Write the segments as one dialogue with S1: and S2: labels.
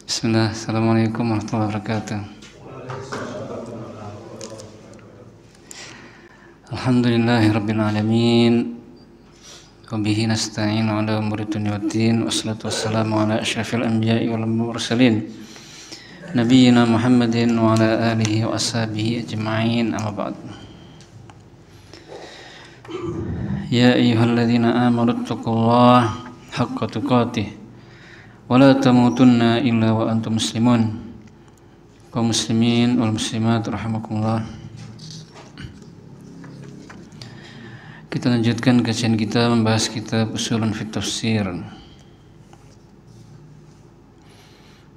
S1: Bismillah, Assalamualaikum warahmatullahi wabarakatuh. Alhamdulillahi rabbil alamin. Wabihi nasta'in ala umuri dunya waddin. Wassalatu wassalamu ala asyrafil anbiya'i wal mursalin Nabiyyina Muhammadin wa ala alihi wa ashabihi ajma'in, amma ba'd. Ya ayyuhalladzina amanu taqullaha haqqa tuqatih wala tamutunna illa wa antum muslimun. Kaum muslimin wal muslimat rahimakumullah. Kita lanjutkan kajian kita membahas kitab Ushulun fit Tafsir.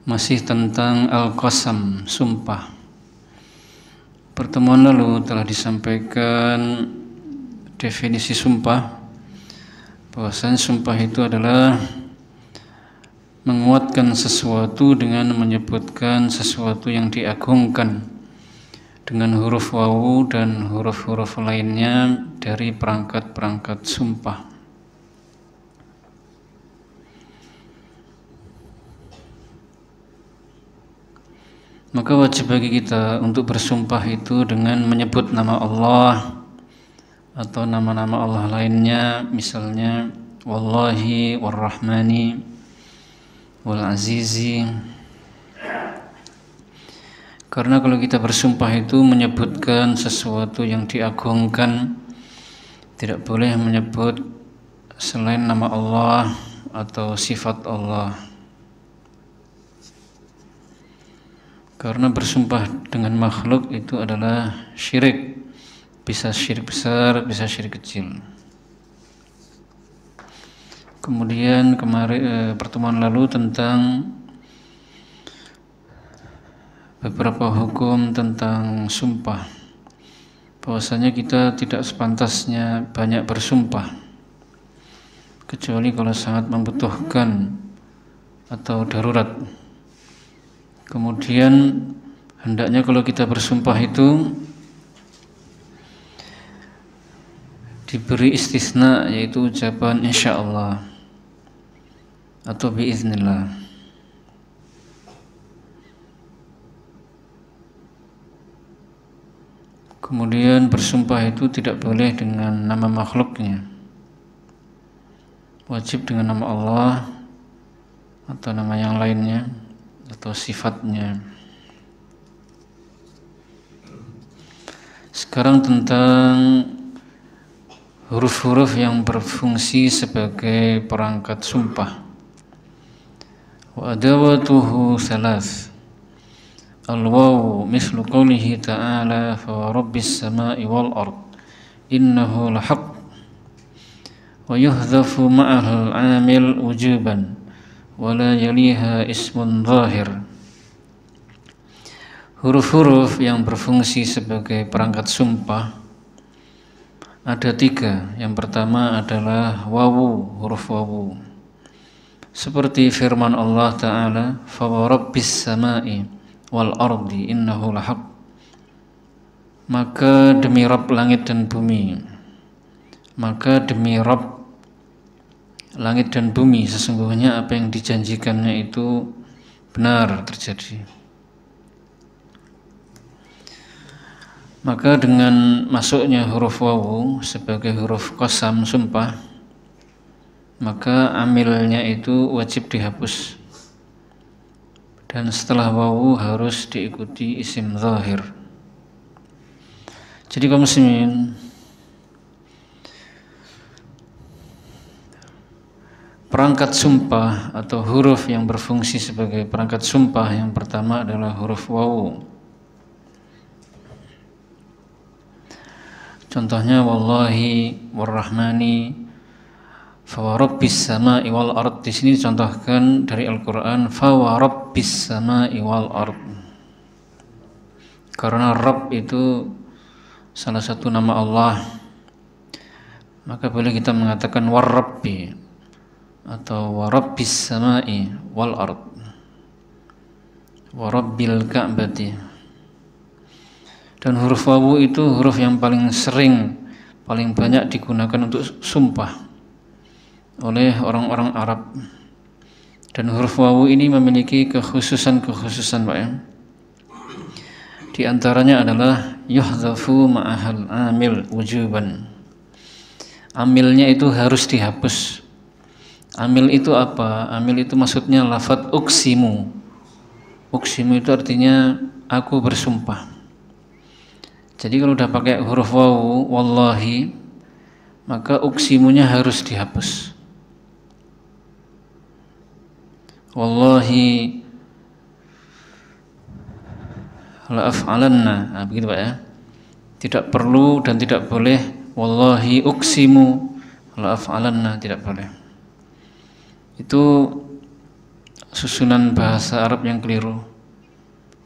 S1: Masih tentang al-qasam, sumpah. Pertemuan lalu telah disampaikan definisi sumpah, bahwasanya sumpah itu adalah menguatkan sesuatu dengan menyebutkan sesuatu yang diagungkan dengan huruf wawu dan huruf-huruf lainnya dari perangkat-perangkat sumpah. Maka wajib bagi kita untuk bersumpah itu dengan menyebut nama Allah atau nama-nama Allah lainnya, misalnya Wallahi, Warrahmani, Wal Azizi. Karena kalau kita bersumpah itu menyebutkan sesuatu yang diagungkan, tidak boleh menyebut selain nama Allah atau sifat Allah. Karena bersumpah dengan makhluk itu adalah syirik, bisa syirik besar, bisa syirik kecil. Kemudian pertemuan lalu tentang beberapa hukum tentang sumpah, bahwasanya kita tidak sepantasnya banyak bersumpah kecuali kalau sangat membutuhkan atau darurat. Kemudian hendaknya kalau kita bersumpah itu diberi istisna, yaitu ucapan insyaallah atau biiznillah. Kemudian bersumpah itu tidak boleh dengan nama makhluknya, wajib dengan nama Allah atau nama yang lainnya atau sifatnya. Sekarang tentang huruf-huruf yang berfungsi sebagai perangkat sumpah. Wa adawatuhu salas. Al-wawu mislu qawlihi ta'ala fa rabbis sama'i wal ard innahu lahaq wa yuhdhafu ma'ahal amil wujuban wa la yaliha ismun zahir. Huruf-huruf yang berfungsi sebagai perangkat sumpah ada tiga. Yang pertama adalah wawu, huruf wawu, seperti firman Allah Ta'ala fa rabbis sama'i wal ardi innahu lahaq, maka demi Rabb langit dan bumi, maka demi Rabb langit dan bumi, sesungguhnya apa yang dijanjikannya itu benar terjadi. Maka dengan masuknya huruf wawu sebagai huruf qasam, sumpah, maka amilnya itu wajib dihapus, dan setelah wawu harus diikuti isim zahir. Jadi kaum muslimin, perangkat sumpah atau huruf yang berfungsi sebagai perangkat sumpah yang pertama adalah huruf wawu. Contohnya wallahi, warrahmani, fa rabbis sama'i wal ard. Di sini dicontohkan dari Al-Qur'an fa rabbis sama'i wal ard. Karena Rabb itu salah satu nama Allah, maka boleh kita mengatakan warabbi atau warabbis sama'i wal ard, warabbil ka'bati. Dan huruf wawu itu huruf yang paling sering, paling banyak digunakan untuk sumpah oleh orang-orang Arab. Dan huruf wawu ini memiliki kekhususan-kekhususan, Pak ya. Di antaranya adalah yuhdhafu ma'ahal amil wujuban. Amilnya itu harus dihapus. Amil itu apa? Amil itu maksudnya lafadz uksimu. Uksimu itu artinya aku bersumpah. Jadi kalau udah pakai huruf wawu, wallahi, maka uksimunya harus dihapus. Wallahi la af'alanna, nah, begitu Pak ya. Tidak perlu dan tidak boleh wallahi uksimu la af'alanna, tidak boleh. Itu susunan bahasa Arab yang keliru.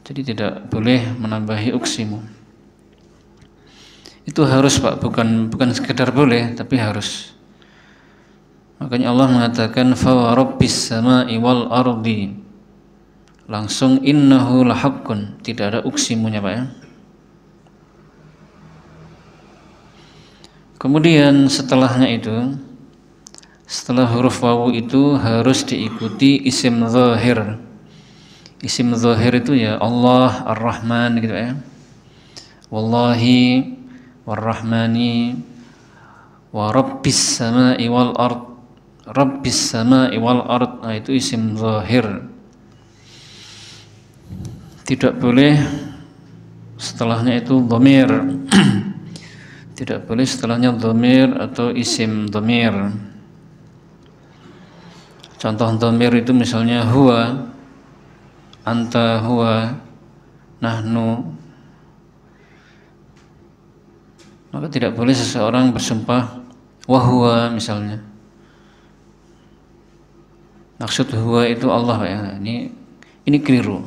S1: Jadi tidak boleh menambahi uksimu. Itu harus Pak, bukan sekedar boleh, tapi harus. Makanya Allah mengatakan fa rabbis sama'i wal ardi. Langsung innahu lahaqqun, tidak ada uksimunya Pak ya. Kemudian setelahnya itu, setelah huruf wawu itu harus diikuti isim zahir. Isim zahir itu ya Allah, Ar-Rahman gitu ya. Wallahi, War-Rahmani, wa rabbis sama'i wal ard. Rabbis sama'i wal ard, nah itu isim zahir. Tidak boleh setelahnya itu dhamir. Tidak boleh setelahnya dhamir atau isim dhamir. Contoh dhamir itu misalnya huwa, anta, huwa, nahnu. Maka tidak boleh seseorang bersumpah wahuwa misalnya. Maksud huwa itu Allah ya. Ini keliru.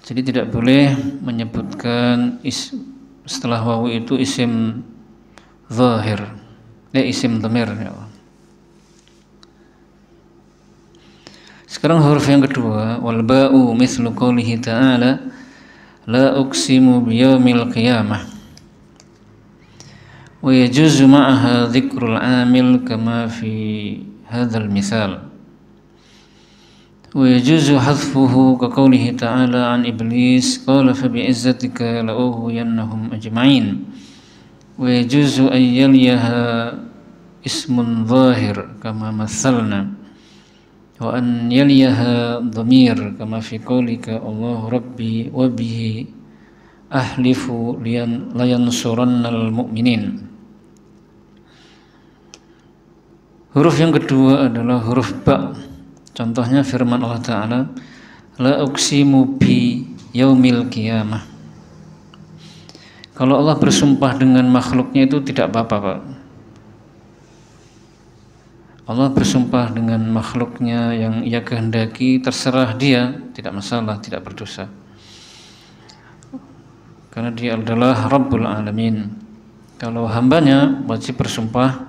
S1: Jadi tidak boleh menyebutkan setelah wawu itu isim zahir, isim dhamir ya Allah. Sekarang huruf yang kedua, wal ba'u mithlu qoulihi ta'ala la uqsimu biyaumil qiyamah. Wa yajuzu ma'aha dzikrul 'amil kama fi hadzal misal. Wa yajuzu hadfuhu ka qoulihi ta'ala an iblis qala fa bi'izzatika la ughwiyannahum ajma'in. Wa yajuzu an yaliha ismun zahir kama mathalna. Wa an yaliha dhamir kama fi qaulika Allahu rabbi wa bihi ahlifu la yansurannal mu'minin. Huruf yang kedua adalah huruf ba. Contohnya firman Allah Ta'ala la uqsimu bi yaumil qiyamah. Kalau Allah bersumpah dengan makhluknya itu tidak apa-apa Pak. Allah bersumpah dengan makhluknya yang ia kehendaki, terserah dia, tidak masalah, tidak berdosa. Karena dia adalah Rabbul Alamin. Kalau hambanya wajib bersumpah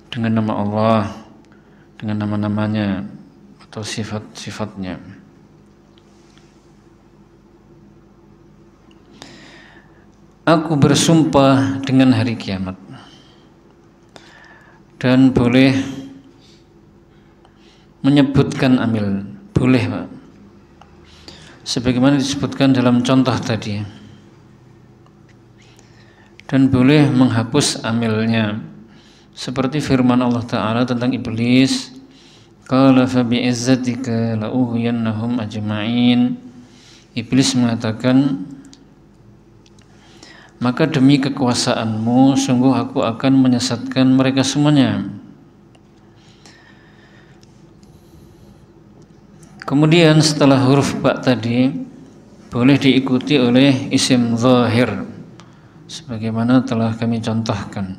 S1: dengan nama Allah, dengan nama-namanya atau sifat-sifatnya. Aku bersumpah dengan hari kiamat. Dan boleh menyebutkan amil, boleh Pak. Sebagaimana disebutkan dalam contoh tadi. Dan boleh menghapus amilnya. Seperti firman Allah Ta'ala tentang iblis, qala fa bi'izzatika la ughwiyannahum ajma'in. Iblis mengatakan, maka demi kekuasaanmu sungguh aku akan menyesatkan mereka semuanya. Kemudian setelah huruf ba tadi boleh diikuti oleh isim zahir sebagaimana telah kami contohkan.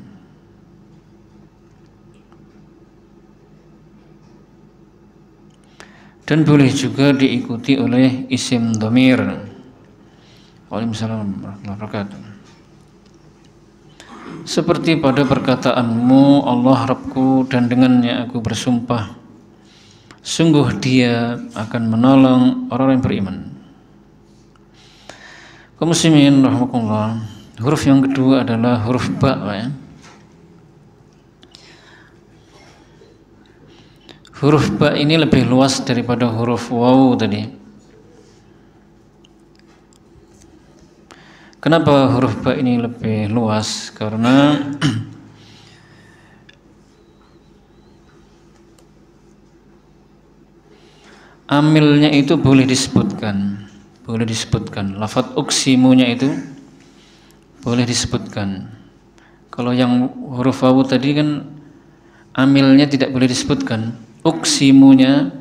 S1: Dan boleh juga diikuti oleh isim dhamir. Waalaikumsalam warahmatullahi wabarakatuh. Seperti pada perkataanmu Allah Rabbku dan dengannya aku bersumpah, sungguh dia akan menolong orang yang beriman. Kaum muslimin rahimakumullah, huruf yang kedua adalah huruf ba ya. huruf ba ini lebih luas daripada huruf wawu tadi. Kenapa huruf ba ini lebih luas? Karena amilnya itu boleh disebutkan. Lafadz uksimunya itu boleh disebutkan. Kalau yang huruf wawu tadi kan amilnya tidak boleh disebutkan. Uksimunya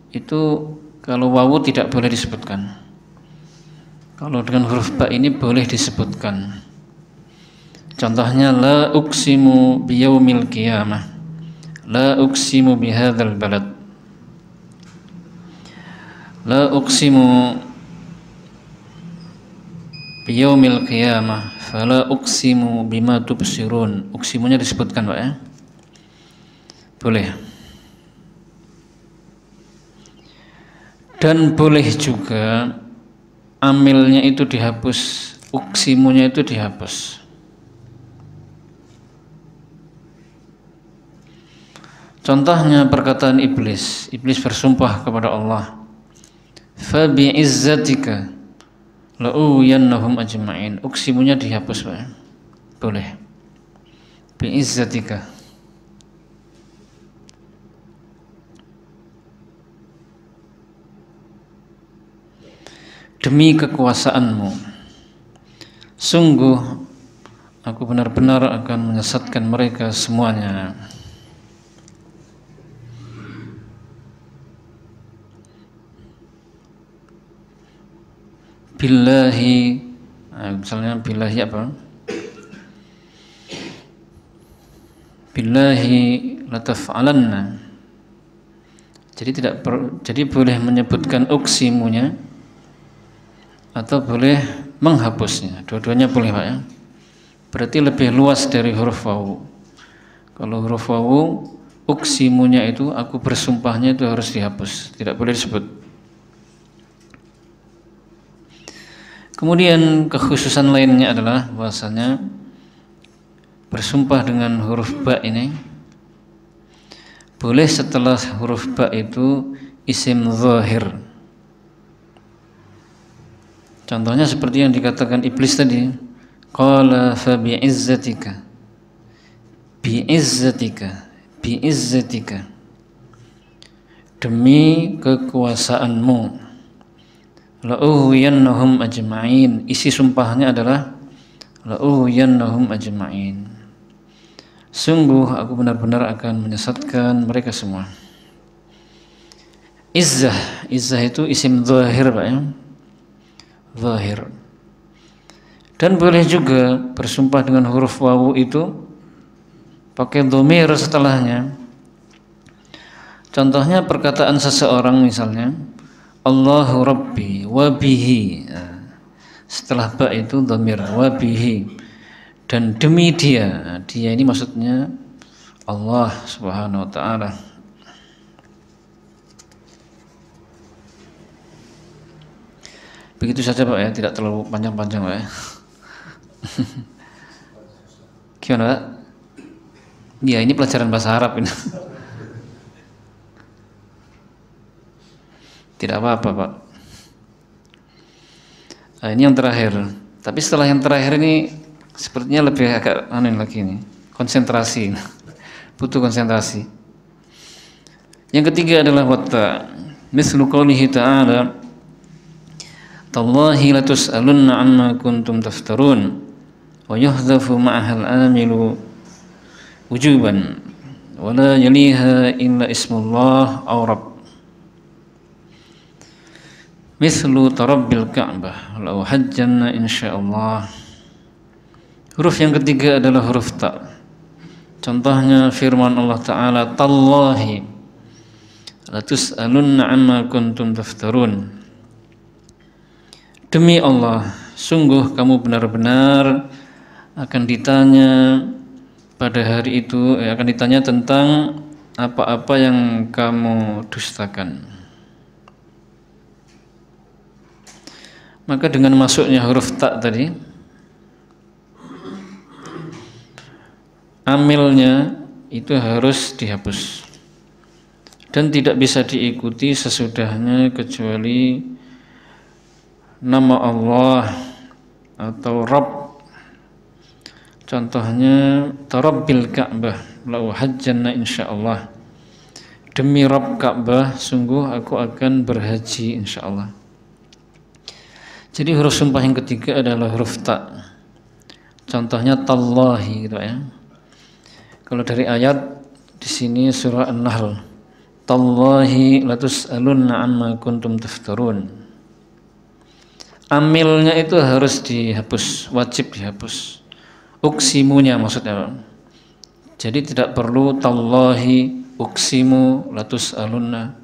S1: itu kalau wawu tidak boleh disebutkan. Kalau dengan huruf ba ini boleh disebutkan. Contohnya la uksimu biyaumil qiyamah, la uksimu bihadzal balad, la uksimu biyaumil qiyamah fala uksimu bima tubsirun. Uksimunya disebutkan Pak ya, boleh. Dan boleh juga amilnya itu dihapus, uksimunya itu dihapus. Contohnya perkataan iblis. Iblis bersumpah kepada Allah, fa bi'izzatika la'uyannahum ajma'in. Uksimunya dihapus Pak. Boleh. Bi'izzatika. Demi kekuasaanmu, sungguh aku benar-benar akan menyesatkan mereka semuanya. Billahi, misalnya billahi apa? Billahi lataf'alanna. Jadi boleh menyebutkan uksimunya atau boleh menghapusnya. Dua-duanya boleh Pak ya. Berarti lebih luas dari huruf wawu. Kalau huruf wawu, uksimunya itu aku bersumpahnya itu harus dihapus, tidak boleh disebut. Kemudian kekhususan lainnya adalah bahwasanya bersumpah dengan huruf ba ini boleh setelah huruf ba itu isim zahir. Contohnya seperti yang dikatakan iblis tadi, qala fa bi'izzatika, bi'izzatika, bi'izzatika, demi kekuasaanmu, la'uhwiyannahum ajma'in. Isi sumpahnya adalah la'uhwiyannahum ajma'in. Sungguh aku benar-benar akan menyesatkan mereka semua. Izzah itu isim zahir Pak ya, zahir. Dan boleh juga bersumpah dengan huruf wawu itu pakai dhamir setelahnya. Contohnya perkataan seseorang misalnya, Allahu Rabbi wa bihi. Setelah ba itu dhamir wa bihi, dan demi dia. Dia ini maksudnya Allah Subhanahu wa taala. Begitu saja Pak ya, tidak terlalu panjang-panjang Pak ya. Gimana Pak? Ya ini pelajaran bahasa Arab ini. Tidak apa-apa Pak. Nah, ini yang terakhir. Tapi setelah yang terakhir ini sepertinya lebih agak aneh lagi ini. Konsentrasi. Butuh konsentrasi. Yang ketiga adalah watta. Mislu qoulihi ta'ala, tallahi latus'alunna amma kuntum taftarun wa yuhdhafu ma'ahal amilu wujuban wa la yaliha illa ismullah aw rabb. Mislu tarabbil ka'bah law hajjanna insyaallah. Huruf yang ketiga adalah huruf ta. Contohnya firman Allah Ta'ala, tallahi latus'alunna amma kuntum taftarun. Demi Allah, sungguh kamu benar-benar akan ditanya pada hari itu, akan ditanya tentang apa-apa yang kamu dustakan. Maka dengan masuknya huruf ta tadi, amilnya itu harus dihapus dan tidak bisa diikuti sesudahnya kecuali nama Allah atau Rabb. Contohnya Rabbil Ka'bah la uhajjanna insyaallah, demi Rabb Ka'bah sungguh aku akan berhaji insyaallah. Jadi huruf sumpah yang ketiga adalah huruf ta. Contohnya tallahi gitu ya. Kalau dari ayat di sini surah An-Nahl, tallahi latus'alunna amma kuntum taftarun. Amilnya itu harus dihapus, wajib dihapus. Uksimunya maksudnya. Jadi tidak perlu tallahi uksimu latus'alunna.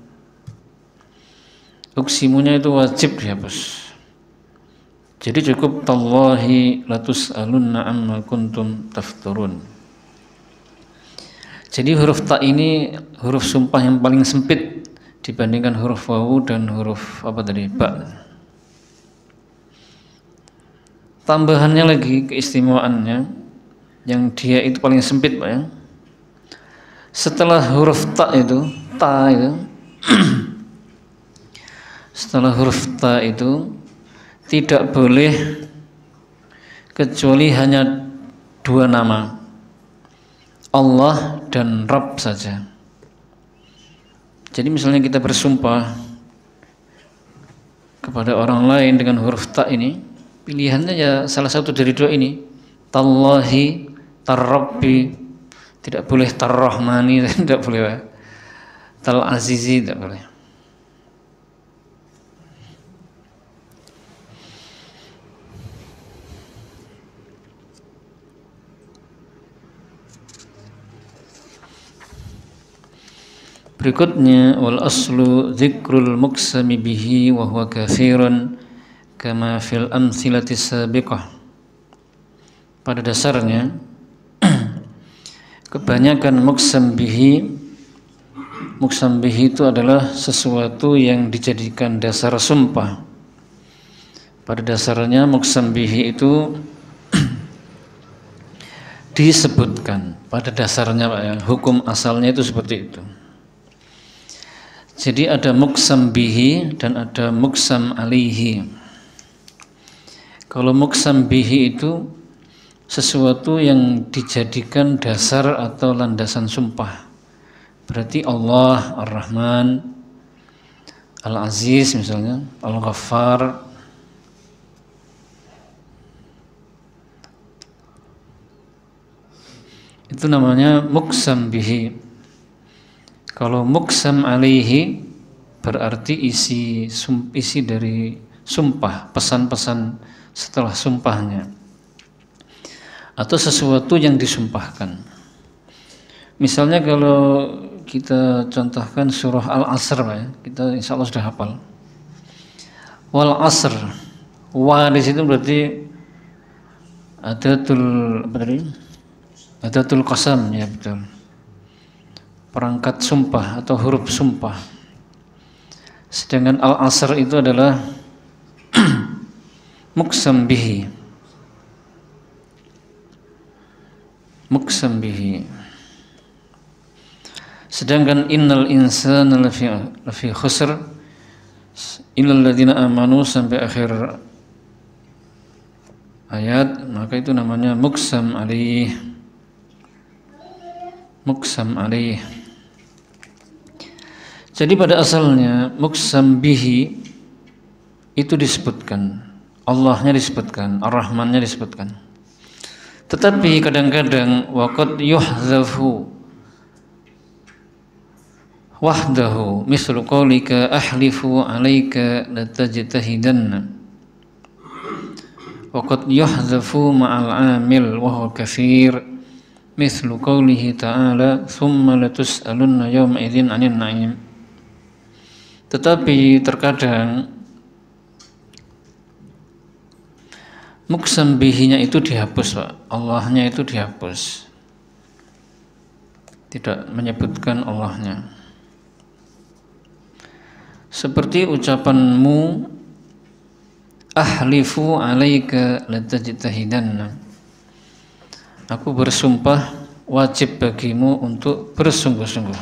S1: Uksimunya itu wajib dihapus. Jadi cukup tallahi latus'alunna amma kuntum taftarun. Jadi huruf ta ini huruf sumpah yang paling sempit dibandingkan huruf wawu dan huruf apa tadi, ba. Tambahannya lagi keistimewaannya yang dia itu paling sempit, Pak ya. Setelah huruf ta itu setelah huruf ta itu tidak boleh kecuali hanya dua nama, Allah dan Rabb saja. Jadi misalnya kita bersumpah kepada orang lain dengan huruf ta ini, pilihannya ya salah satu dari dua ini, tallahi, tarrabbi, tidak boleh tarrahmani, tidak boleh, tal-azizi, tidak boleh. Berikutnya wal aslu dzikrul muqsami bihi wa huwa katsirun kama fil amthilati sabiqah. Pada dasarnya kebanyakan muqsam bihi itu adalah sesuatu yang dijadikan dasar sumpah. Pada dasarnya muqsam bihi itu disebutkan pada dasarnya, Pak ya, hukum asalnya itu seperti itu. Jadi ada muqsam bihi dan ada muqsam alaihi. Kalau muqsam bihi itu sesuatu yang dijadikan dasar atau landasan sumpah. Berarti Allah Ar-Rahman, Al-Aziz misalnya, Al-Ghaffar. Itu namanya muqsam bihi. Kalau muqsam alaihi berarti isi dari sumpah, pesan-pesan setelah sumpahnya, atau sesuatu yang disumpahkan. Misalnya kalau kita contohkan surah Al-Asr, ya, kita insya Allah sudah hafal. Wal asr, wa di situ berarti adatul qasam, ya betul. Perangkat sumpah atau huruf sumpah. Sedangkan al-asr itu adalah muqsam bihi. Muqsam bihi. Sedangkan innal insana lafi khusr illal ladzina amanu sampai akhir ayat, maka itu namanya muqsam alaih. Muqsam alaih. Jadi pada asalnya muqsam bihi itu disebutkan, Allahnya disebutkan, Ar-Rahmannya disebutkan. Tetapi kadang-kadang waqad yuhzafu wahdahu mislu qaulika ahlifu alaika latajtahidanna. Waqad yuhzafu ma'al amil wa huwa katsir mislu qaulihi ta'ala thumma latus'alunna yawma idzin 'anil na'im. Tetapi terkadang muqsam bihinya itu dihapus, Pak. Allahnya itu dihapus, tidak menyebutkan Allahnya. Seperti ucapanmu ahlifu alaika latajtahidanna. Aku bersumpah wajib bagimu untuk bersungguh-sungguh.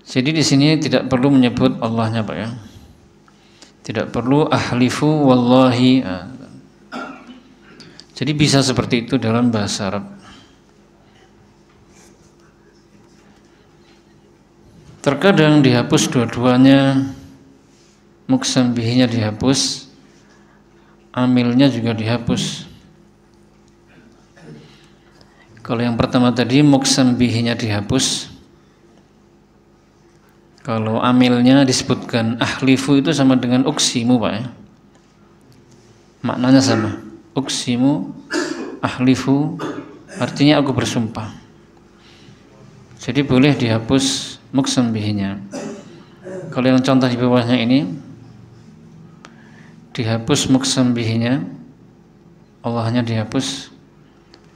S1: Jadi di sini tidak perlu menyebut Allahnya, Pak ya. Tidak perlu ahlifu wallahi. Jadi bisa seperti itu dalam bahasa Arab. Terkadang dihapus dua-duanya, muqsam bihinya dihapus, amilnya juga dihapus. Kalau yang pertama tadi muqsam bihinya dihapus, kalau amilnya disebutkan ahlifu itu sama dengan uksimu, Pak ya. Maknanya sama. Uksimu, ahlifu artinya aku bersumpah. Jadi boleh dihapus muqsam bihinya. Kalau yang contoh di bawahnya ini dihapus muqsam bihinya, Allahnya dihapus,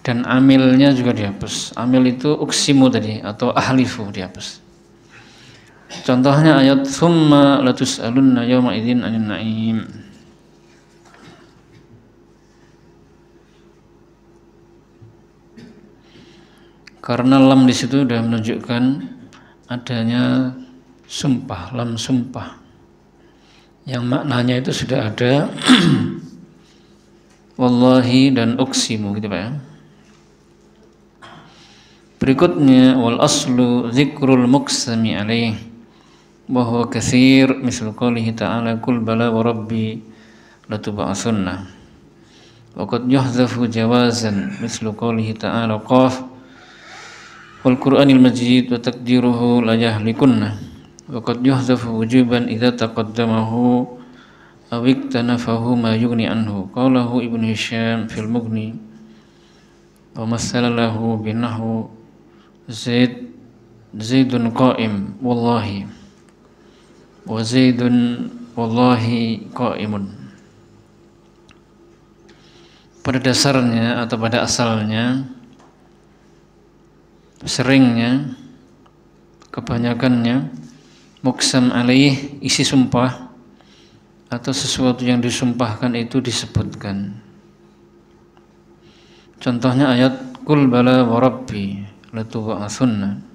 S1: dan amilnya juga dihapus. Amil itu uksimu tadi atau ahlifu dihapus. Contohnya ayat summa latus'alunna yawma idzin 'anil na'im. Karena lam di situ sudah menunjukkan adanya sumpah, lam sumpah. Yang maknanya itu sudah ada wallahi dan uksimu gitu Pak ya. Berikutnya wal aslu zikrul muqsami alaih wa huwa katsir misal qoulihi ta'ala qul bala wa rabbi latub'atsunna wa qad yuhdhafu jawazan misal qoulihi ta'ala qaf wal qur'anil majid wa taqdiruhu la yahlikunna wa qad yuhdhafu wujuban idza taqaddamahu aw iktanafahu ma yughni anhu qalahu ibnu Hisham fil Mughni wa masalahu binahu Zaidun qa'im wallahi wa Zaidun wallahi qa'imun. Pada dasarnya atau pada asalnya, seringnya, kebanyakannya muqsam alaih isi sumpah atau sesuatu yang disumpahkan itu disebutkan. Contohnya ayat qul bala wa rabbi latub'atsunna.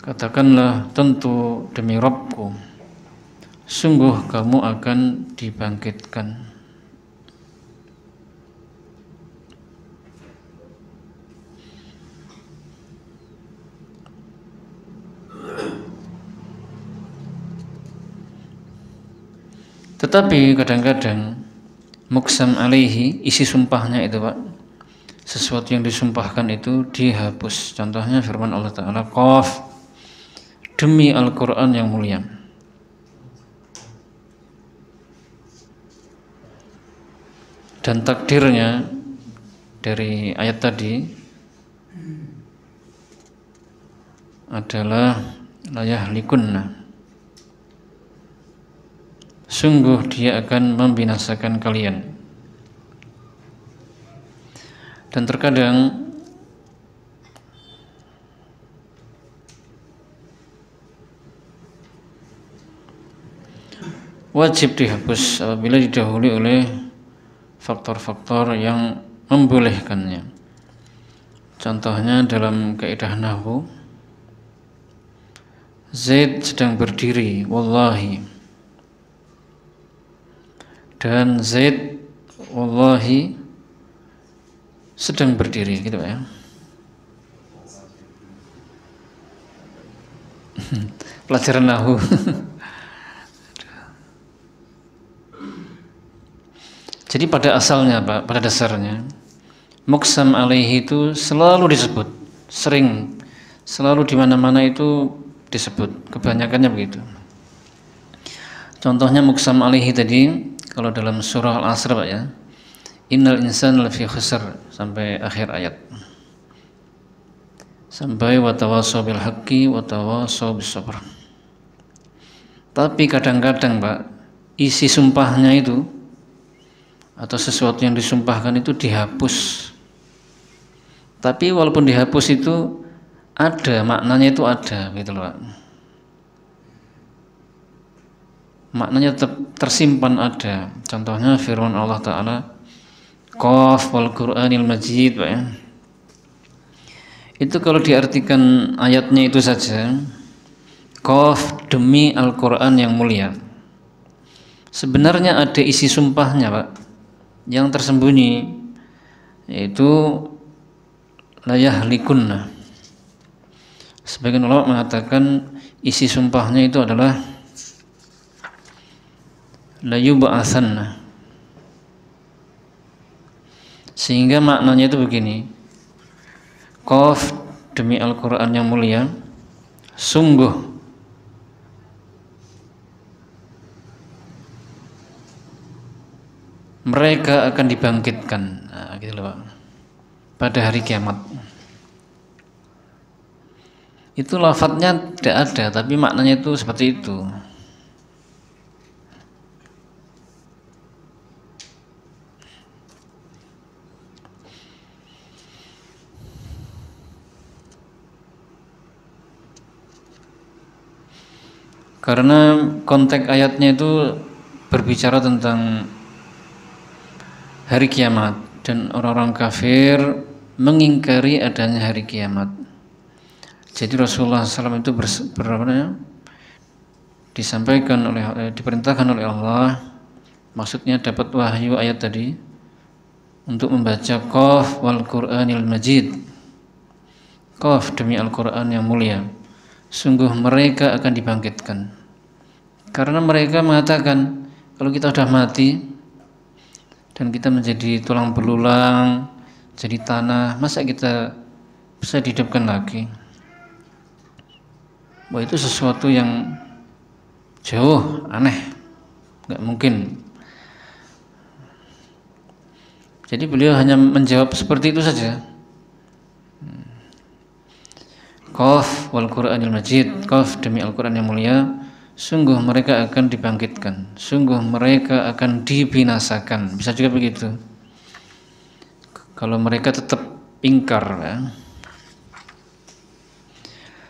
S1: Katakanlah tentu demi Rabbku, sungguh kamu akan dibangkitkan. Tetapi kadang-kadang muqsam alaihi isi sumpahnya itu Pak, sesuatu yang disumpahkan itu dihapus. Contohnya firman Allah Ta'ala qaf, demi Al-Quran yang mulia. Dan takdirnya dari ayat tadi adalah la yahlikunna, sungguh dia akan membinasakan kalian. Dan terkadang wajib dihapus apabila didahului oleh faktor-faktor yang membolehkannya. Contohnya dalam kaidah nahwu, Zaid sedang berdiri wallahi, dan Zaid wallahi sedang berdiri gitu ya. Pelajaran nahwu. Jadi pada asalnya Pak, pada dasarnya muqsam alaihi itu selalu disebut, sering, selalu di mana-mana itu disebut, kebanyakannya begitu. Contohnya muqsam alaihi tadi kalau dalam surah Al-Asr Pak ya, innal insana lafi khusr sampai akhir ayat, sampai wa tawassaw bil haqqi wa tawassaw bis sabr. Tapi kadang-kadang Pak, isi sumpahnya itu atau sesuatu yang disumpahkan itu dihapus. Tapi walaupun dihapus itu ada maknanya, itu ada gitu loh Pak. Maknanya tetap tersimpan ada. Contohnya firman Allah Ta'ala qaf wal qur'anil majid Pak ya. Itu kalau diartikan ayatnya itu saja, Qaf demi Al-Quran yang mulia. Sebenarnya ada isi sumpahnya, Pak, yang tersembunyi, yaitu la yahlikunna. Sebagian ulama mengatakan isi sumpahnya itu adalah la yub'atsanna. Sehingga maknanya itu begini, Qaf demi Al-Quran yang mulia, sungguh mereka akan dibangkitkan, nah, gitu loh, Pak, pada hari kiamat. Itu lafadznya tidak ada, tapi maknanya itu seperti itu. Karena konteks ayatnya itu berbicara tentang hari kiamat dan orang-orang kafir mengingkari adanya hari kiamat. Jadi Rasulullah SAW itu diperintahkan oleh Allah, maksudnya dapat wahyu ayat tadi untuk membaca Qaf wal Qur'anil Majid, Qaf demi Al-Quran yang mulia, sungguh mereka akan dibangkitkan. Karena mereka mengatakan kalau kita sudah mati dan kita menjadi tulang belulang, jadi tanah, masa kita bisa dihidupkan lagi? Wah, itu sesuatu yang jauh aneh, nggak mungkin. Jadi beliau hanya menjawab seperti itu saja. Qaf wal Qur'anil Majid, Qaf demi Al-Quran yang mulia, sungguh mereka akan dibangkitkan, sungguh mereka akan dibinasakan. Bisa juga begitu kalau mereka tetap ingkar, ya.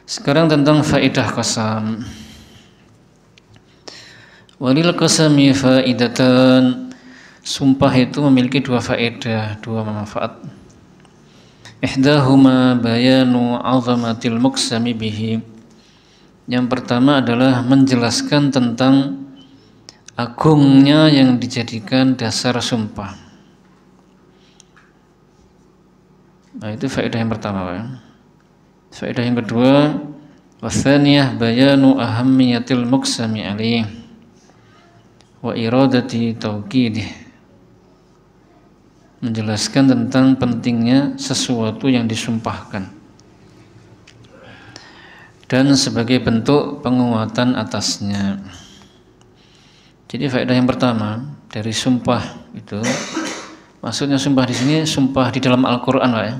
S1: Sekarang tentang faedah qasam. Walil qasami faidatan, sumpah itu memiliki dua faedah, dua manfaat. Ihdahuma bayanu 'azamatil muqsami bihi. Yang pertama adalah menjelaskan tentang agungnya yang dijadikan dasar sumpah. Nah, itu faedah yang pertama, Pak. Faedah yang kedua, wasaniyah bayanu ahammiyatil muqsami alaih wa iradati tauqidih. Menjelaskan tentang pentingnya sesuatu yang disumpahkan dan sebagai bentuk penguatan atasnya. Jadi faedah yang pertama dari sumpah itu, maksudnya sumpah di sini sumpah di dalam Al-Qur'an, Pak, ya.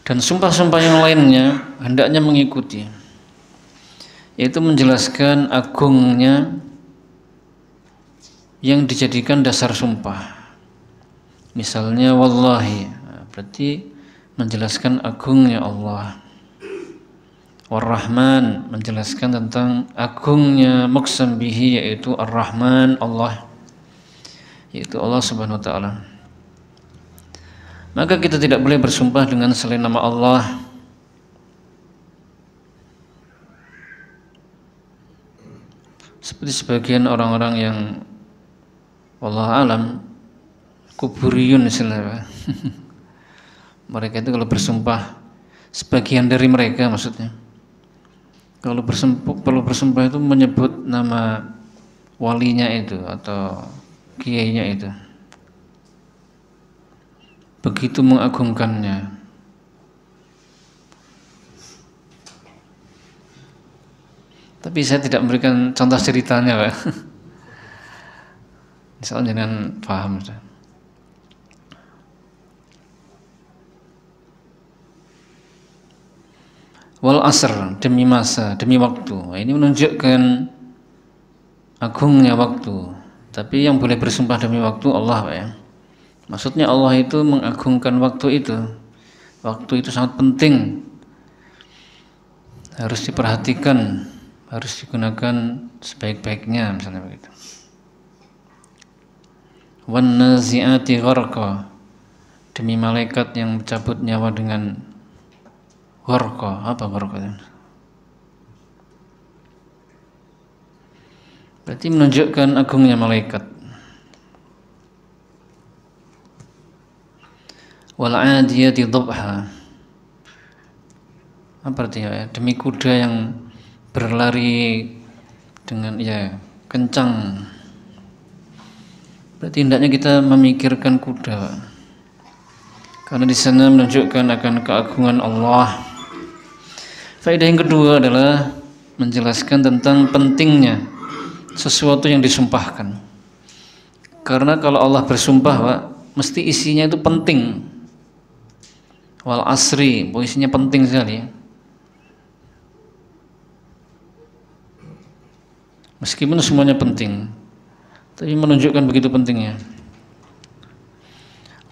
S1: Dan sumpah-sumpah yang lainnya hendaknya mengikuti, yaitu menjelaskan agungnya yang dijadikan dasar sumpah. Misalnya wallahi, berarti menjelaskan agungnya Allah. War-Rahman, menjelaskan tentang agungnya muqsam bihi, yaitu Ar-Rahman, Allah, yaitu Allah Subhanahu wa ta'ala. Maka kita tidak boleh bersumpah dengan selain nama Allah. Seperti sebagian orang-orang yang wallahu alam kuburiyun istilahnya. Mereka itu kalau bersumpah, sebagian dari mereka maksudnya, kalau bersumpah itu menyebut nama walinya itu atau kiainya itu, begitu mengagungkannya. Tapi saya tidak memberikan contoh ceritanya, Pak. Misalnya jangan paham. Wal asr, demi masa, demi waktu. Ini menunjukkan agungnya waktu. Tapi yang boleh bersumpah demi waktu Allah, Pak, ya. Maksudnya Allah itu mengagungkan waktu itu. Waktu itu sangat penting, harus diperhatikan, harus digunakan sebaik-baiknya, misalnya begitu. wan nazi'ati gharqa, demi malaikat yang mencabut nyawa dengan gharqa. Apa gharqa itu? Berarti menunjukkan agungnya malaikat. Wal 'adiyati dhabha, apa artinya ya? Demi kuda yang berlari dengan kencang. Berarti hendaknya kita memikirkan kuda, karena di sana menunjukkan akan keagungan Allah. Faedah yang kedua adalah menjelaskan tentang pentingnya sesuatu yang disumpahkan. Karena kalau Allah bersumpah, Pak, mesti isinya itu penting. Wal asri, isinya penting sekali. Meskipun semuanya penting, tapi menunjukkan begitu pentingnya.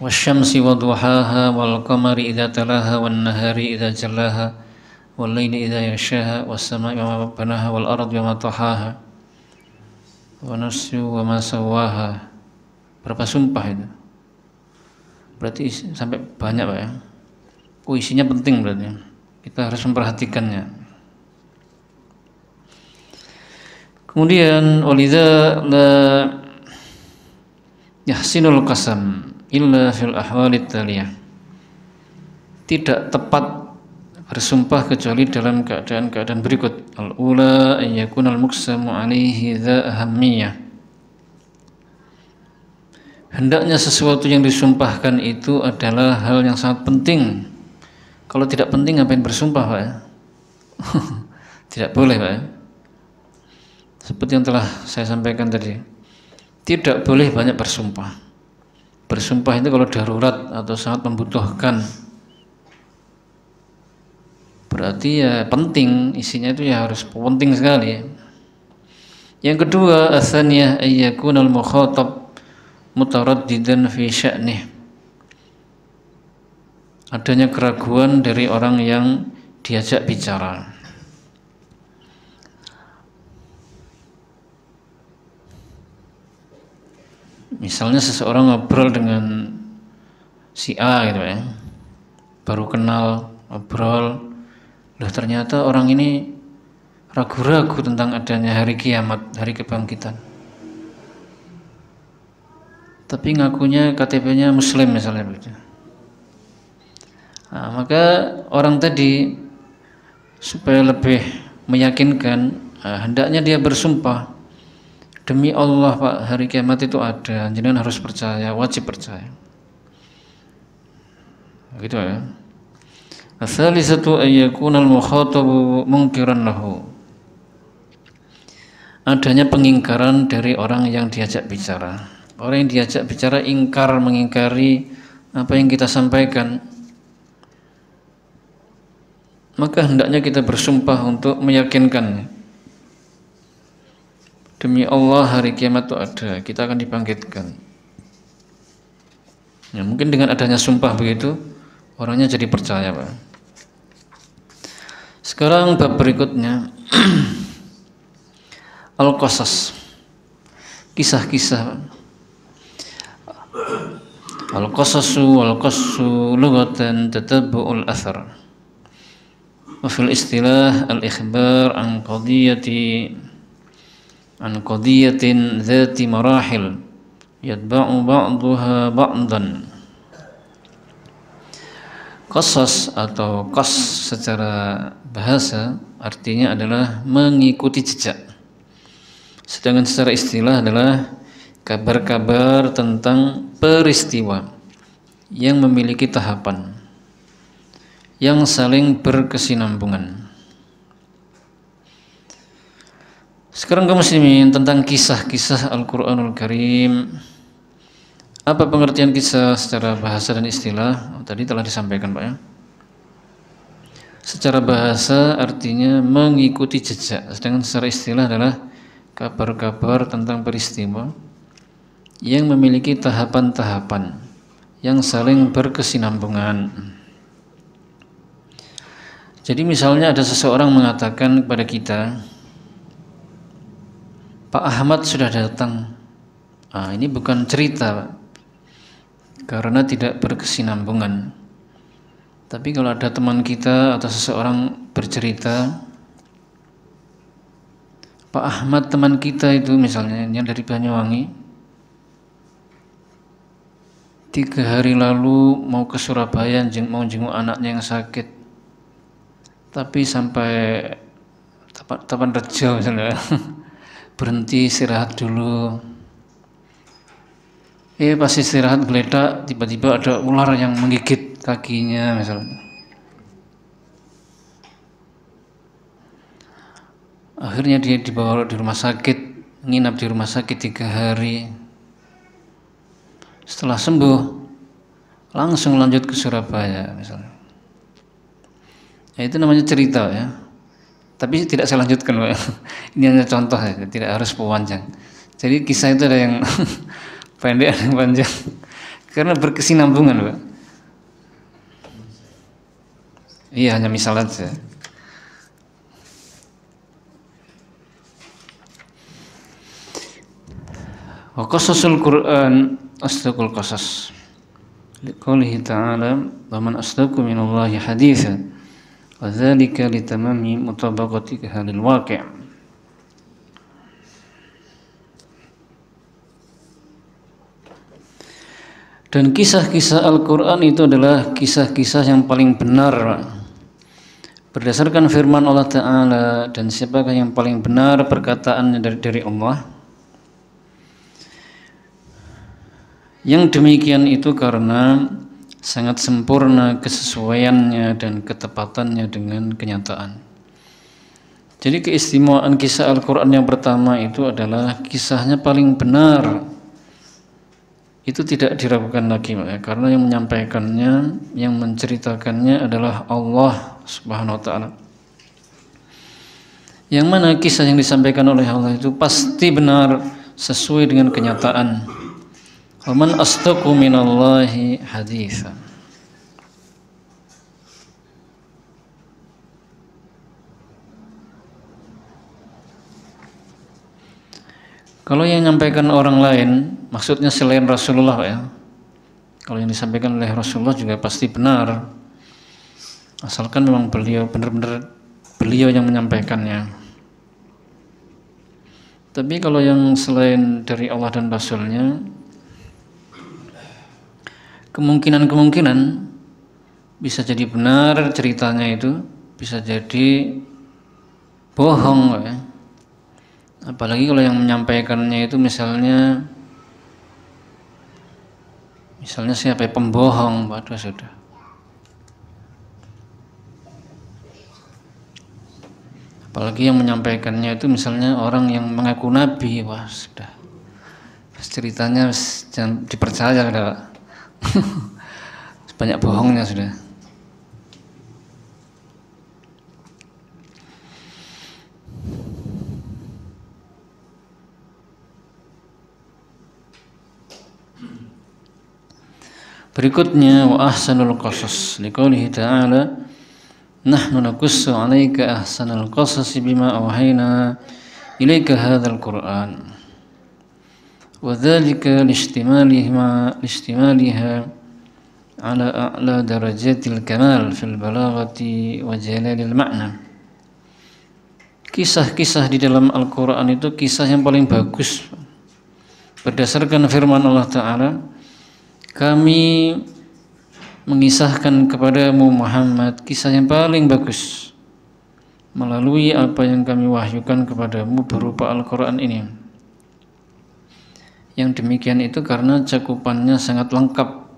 S1: Wasyamsi wadduhaha wal qamari idza talaha wan nahari idza jallaha wal laili idza yaghshaha was samai wa ma banaha wal ardi wa ma tahaha wa nafsi wa ma sawaha. Berapa sumpah itu? Berarti sampai banyak, Pak ya. Isinya penting, berarti kita harus memperhatikannya. Kemudian walidza la yahsinul qasam illa fil ahwalit taliyah, tidak tepat bersumpah kecuali dalam keadaan-keadaan berikut. Al-ula ayyakunal muqsamu alaihi dza ahammiyah, hendaknya sesuatu yang disumpahkan itu adalah hal yang sangat penting. Kalau tidak penting ngapain bersumpah, Pak ya? Tidak boleh, Pak ya. Seperti yang telah saya sampaikan tadi, tidak boleh banyak bersumpah. Bersumpah itu kalau darurat atau sangat membutuhkan, berarti ya penting, isinya itu ya harus penting sekali. Yang kedua, atsaniyah ayyakunal mukhatab mutaraddidan fi sya'nih, adanya keraguan dari orang yang diajak bicara. Misalnya seseorang ngobrol dengan si A gitu ya, baru kenal, ngobrol, loh ternyata orang ini ragu-ragu tentang adanya hari kiamat, hari kebangkitan, tapi ngakunya KTP-nya Muslim misalnya begitu. Nah, maka orang tadi supaya lebih meyakinkan, hendaknya dia bersumpah, demi Allah Pak, hari kiamat itu ada, jenengan harus percaya, wajib percaya. Gitu ya. Ats-tsalisatu ayyakunal mukhatabu munkiran lahu, adanya pengingkaran dari orang yang diajak bicara. Orang yang diajak bicara ingkar, mengingkari apa yang kita sampaikan, maka hendaknya kita bersumpah untuk meyakinkan, demi Allah hari kiamat itu ada, kita akan dibangkitkan. Ya, mungkin dengan adanya sumpah begitu, orangnya jadi percaya, Pak. Sekarang bab berikutnya al-qasas, kisah-kisah. Al-qasasu wal-qassu lughatan tatabbu'ul athar, wa fil istilah al-ikhbar an qadiyatin dzati marahil yatba'u ba'daha ba'dan. Qasas atau qas secara bahasa artinya adalah mengikuti jejak, sedangkan secara istilah adalah kabar-kabar tentang peristiwa yang memiliki tahapan, yang saling berkesinambungan. Sekarang kaum muslimin, tentang kisah-kisah Al-Quranul Karim. Apa pengertian kisah secara bahasa dan istilah? Tadi telah disampaikan, Pak ya. Secara bahasa artinya mengikuti jejak, sedangkan secara istilah adalah kabar-kabar tentang peristiwa yang memiliki tahapan-tahapan yang saling berkesinambungan. Jadi misalnya ada seseorang mengatakan kepada kita, Pak Ahmad sudah datang, Ini bukan cerita karena tidak berkesinambungan. Tapi kalau ada teman kita atau seseorang bercerita, Pak Ahmad teman kita itu misalnya yang dari Banyuwangi 3 hari lalu mau ke Surabaya mau jenguk anaknya yang sakit, tapi sampai Tapanrejo misalnya berhenti istirahat dulu. Pas istirahat geledak tiba-tiba ada ular yang menggigit kakinya misalnya. Akhirnya dia dibawa di rumah sakit, nginap di rumah sakit 3 hari. Setelah sembuh langsung lanjut ke Surabaya misalnya. Itu namanya cerita ya. Tapi tidak saya lanjutkan, Pak. Ini hanya contoh ya, tidak harus panjang. Jadi kisah itu ada yang pendek, ada yang panjang. Karena berkesinambungan, Pak. Iya, hanya misal aja. Wa qasasul Qur'an asdaqul qasas. Liqoulihi ta'ala, "Wa man asdaqu minallahi haditsan." Wa dzalika litamami mutabaqati halil waqi'. Dan kisah-kisah Al-Qur'an itu adalah kisah-kisah yang paling benar berdasarkan firman Allah Ta'ala. Dan siapakah yang paling benar perkataannya dari Allah? Yang demikian itu karena sangat sempurna kesesuaiannya dan ketepatannya dengan kenyataan. Jadi keistimewaan kisah Al-Quran yang pertama itu adalah kisahnya paling benar. Itu tidak diragukan lagi, karena yang menyampaikannya, yang menceritakannya adalah Allah Subhanahu wa Ta'ala. Yang mana kisah yang disampaikan oleh Allah itu pasti benar sesuai dengan kenyataan. Wa man asdaqu minallahi haditsan. Kalau yang menyampaikan orang lain, maksudnya selain Rasulullah ya. Kalau yang disampaikan oleh Rasulullah juga pasti benar, asalkan memang beliau benar-benar beliau yang menyampaikannya. Tapi kalau yang selain dari Allah dan Rasulnya, kemungkinan bisa jadi benar ceritanya itu, bisa jadi bohong ya. Apalagi kalau yang menyampaikannya itu misalnya siapa pembohong, waduh sudah. Apalagi yang menyampaikannya itu misalnya orang yang mengaku nabi, wah sudah. Ceritanya jangan dipercaya sudah. Banyak bohongnya sudah. Berikutnya wa ahsanul qasas liqoulihi ta'ala nahnu naqussu 'alaika ahsanal qasas bima awhayna ilaika hadzal qur'an wa dzalika listimaliha ala a'la darajatil kamal fil balaghati wa jalalil ma'na. Kisah-kisah di dalam Al-Qur'an itu kisah yang paling bagus berdasarkan firman Allah Ta'ala, kami mengisahkan kepadamu Muhammad kisah yang paling bagus melalui apa yang kami wahyukan kepadamu berupa Al-Quran ini. Yang demikian itu karena cakupannya sangat lengkap,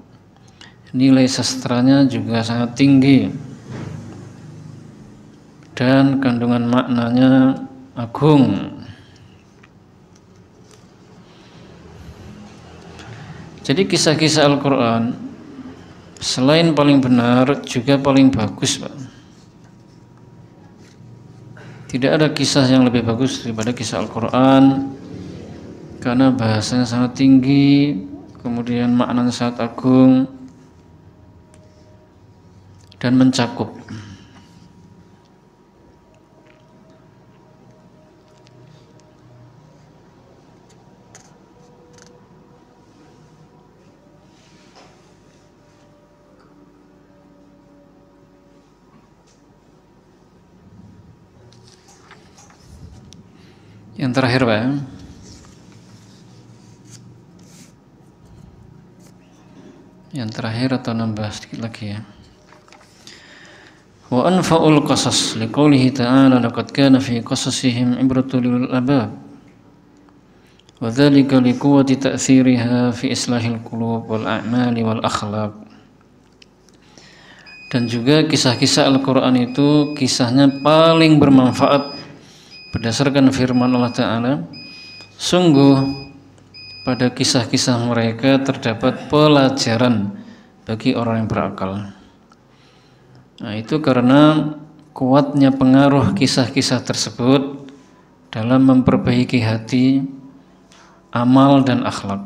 S1: nilai sastranya juga sangat tinggi, dan kandungan maknanya agung. Jadi kisah-kisah Al-Quran selain paling benar juga paling bagus, Pak. Tidak ada kisah yang lebih bagus daripada kisah Al-Quran, karena bahasanya sangat tinggi, kemudian maknanya sangat agung dan mencakup. Yang terakhir Pak. Yang terakhir atau nambah sedikit lagi ya. Wa anfa'ul qasas liqoulihi ta'ala laqad kana fi qasasihim ibratul lil albab. Wa dzalika liquwwati ta'thiriha fi islahil qulub wal a'mali wal akhlaq. Dan juga kisah-kisah Al-Qur'an itu kisahnya paling bermanfaat berdasarkan firman Allah Ta'ala. Sungguh pada kisah-kisah mereka terdapat pelajaran bagi orang yang berakal. Nah, itu karena kuatnya pengaruh kisah-kisah tersebut dalam memperbaiki hati, amal dan akhlak.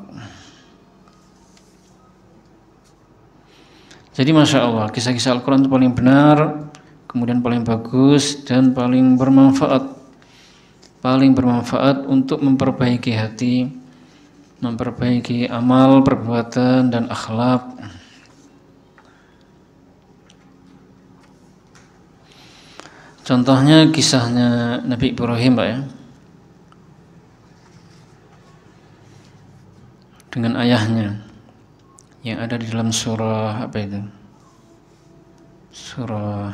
S1: Jadi Masya Allah, kisah-kisah Al-Quran itu paling benar, kemudian paling bagus dan paling bermanfaat. Paling bermanfaat untuk memperbaiki hati, memperbaiki amal, perbuatan dan akhlak. Contohnya kisahnya Nabi Ibrahim Pak ya, dengan ayahnya yang ada di dalam surah apa itu? Surah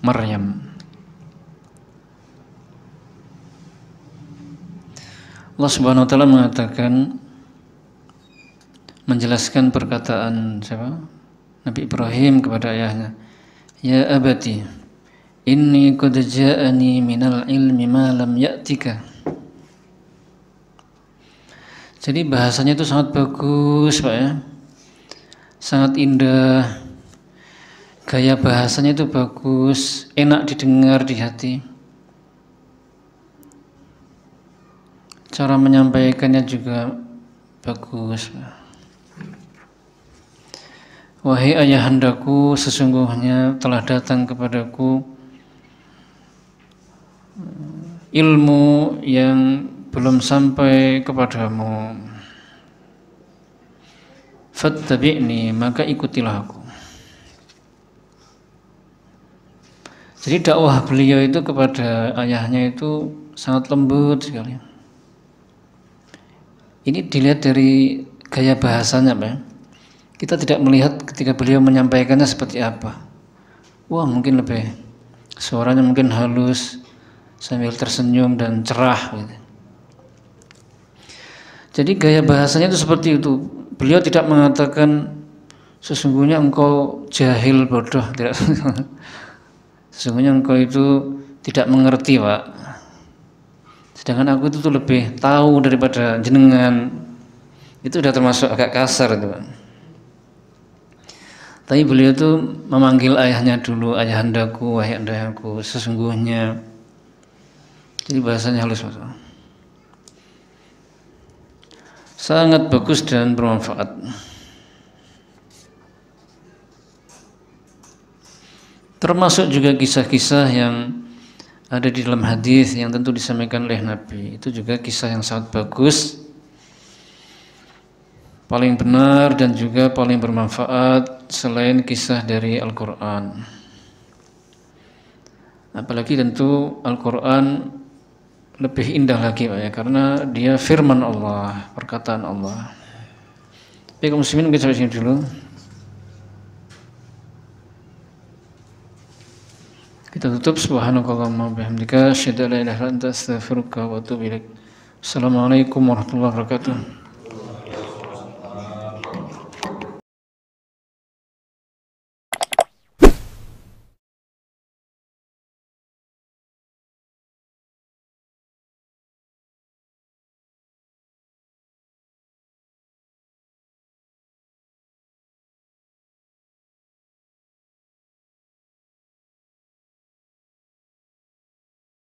S1: Maryam. Allah Subhanahu wa taala mengatakan, menjelaskan perkataan siapa? Nabi Ibrahim kepada ayahnya, "Ya abati, inni qad ja'ani minal ilmi ma lam ya'tika." Jadi bahasanya itu sangat bagus Pak ya, sangat indah, gaya bahasanya itu bagus, enak didengar di hati, cara menyampaikannya juga bagus. Wahai ayahandaku, sesungguhnya telah datang kepadaku ilmu yang belum sampai kepadamu. Fattabi'ni, maka ikutilah aku. Jadi dakwah beliau itu kepada ayahnya itu sangat lembut sekali. Ini dilihat dari gaya bahasanya Pak. Kita tidak melihat ketika beliau menyampaikannya seperti apa. Wah, mungkin lebih suaranya mungkin halus sambil tersenyum dan cerah gitu. Jadi gaya bahasanya itu seperti itu. Beliau tidak mengatakan sesungguhnya engkau jahil bodoh, tidak. Sesungguhnya engkau itu tidak mengerti Pak. Sedangkan aku itu tuh lebih tahu daripada jenengan. Itu sudah termasuk agak kasar itu Pak. Tapi beliau itu memanggil ayahnya dulu, ayahandaku, wahai ayahandaku, sesungguhnya. Jadi bahasanya halus Mas. Sangat bagus dan bermanfaat. Termasuk juga kisah-kisah yang ada di dalam hadis yang tentu disampaikan oleh Nabi. Itu juga kisah yang sangat bagus, paling benar dan juga paling bermanfaat selain kisah dari Al-Quran. Apalagi tentu Al-Quran lebih indah lagi Pak ya, karena dia firman Allah, perkataan Allah. Baik muslimin, kita sampai sini dulu. Kita tutup. Subhanakallahumma bihamdika asyhadu an la ilaha illa anta astaghfiruka wa atubu ilaik. Assalamualaikum warahmatullahi wabarakatuh.